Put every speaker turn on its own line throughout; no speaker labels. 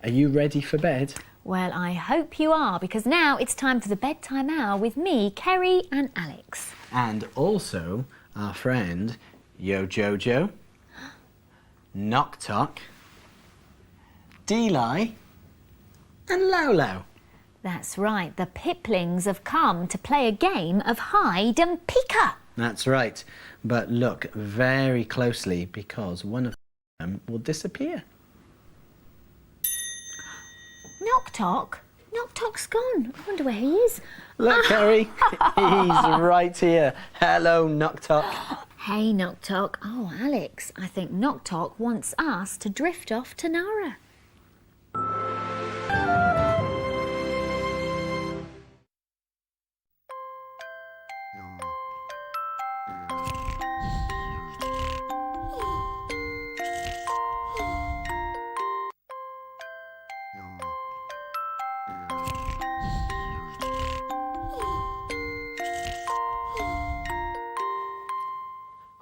Are you ready for bed?
Well, I hope you are, because now it's time for the bedtime hour with me, Kerry and Alex.
And also our friend Yo Jojo, Knock Tock, Deli and Lolo.
That's right, the Piplings have come to play a game of hide and peeker.
That's right, but look very closely because one of them will disappear.
Knock Tock? Knock Tock's gone. I wonder where he is.
Look, Kerry, he's right here. Hello, Knock Tock.
Hey, Knock Tock. Oh, Alex, I think Knock Tock wants us to drift off to Nara.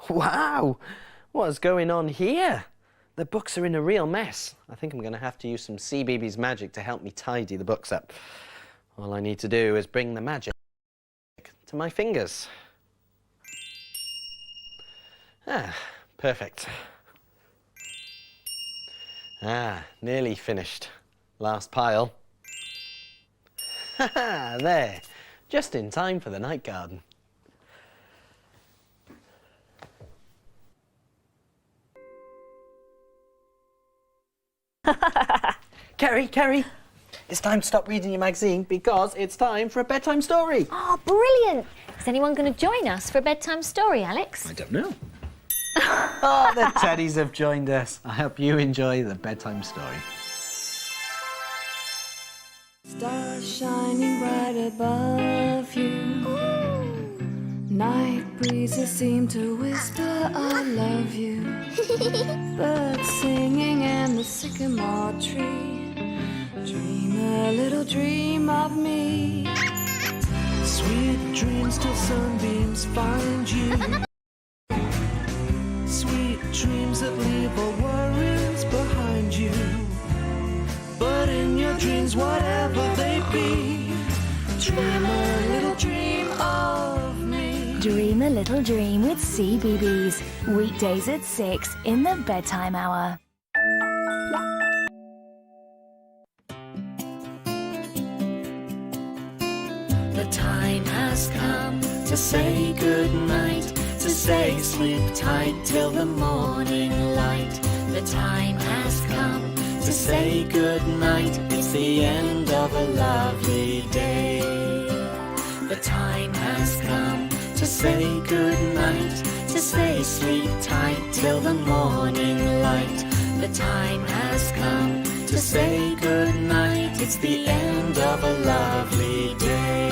Wow, what's going on here? The books are in a real mess. I think I'm going to have to use some CBeebies magic to help me tidy the books up. All I need to do is bring the magic to my fingers. Ah, perfect. Ah, nearly finished. Last pile. Ha-ha, there. Just in time for the night garden. Kerry, it's time to stop reading your magazine because it's time for a bedtime story.
Oh, brilliant. Is anyone going to join us for a bedtime story, Alex?
I don't know. Oh, the teddies have joined us. I hope you enjoy the bedtime story.
Stars shining bright above you. Night breezes seem to whisper, I love you. Birds singing in the sycamore tree. Dream a little dream of me.
Sweet dreams till sunbeams find you. Sweet dreams that leave all worries behind you. But in your dreams, whatever they be, dream a little dream of me.
Dream a Little Dream with CBeebies. Weekdays at 6 in the bedtime hour.
The time has come to say goodnight, to say sleep tight till the morning light. The time has come to say goodnight, it's the end of a lovely day. The time has come to say goodnight, to say sleep tight till the morning light. The time has come to say goodnight, it's the end of a lovely day.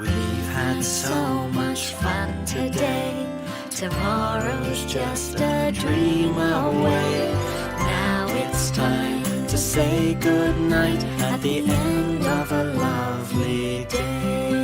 We've had so much fun today, tomorrow's just a dream away. Now it's time to say goodnight at the end of a lovely day.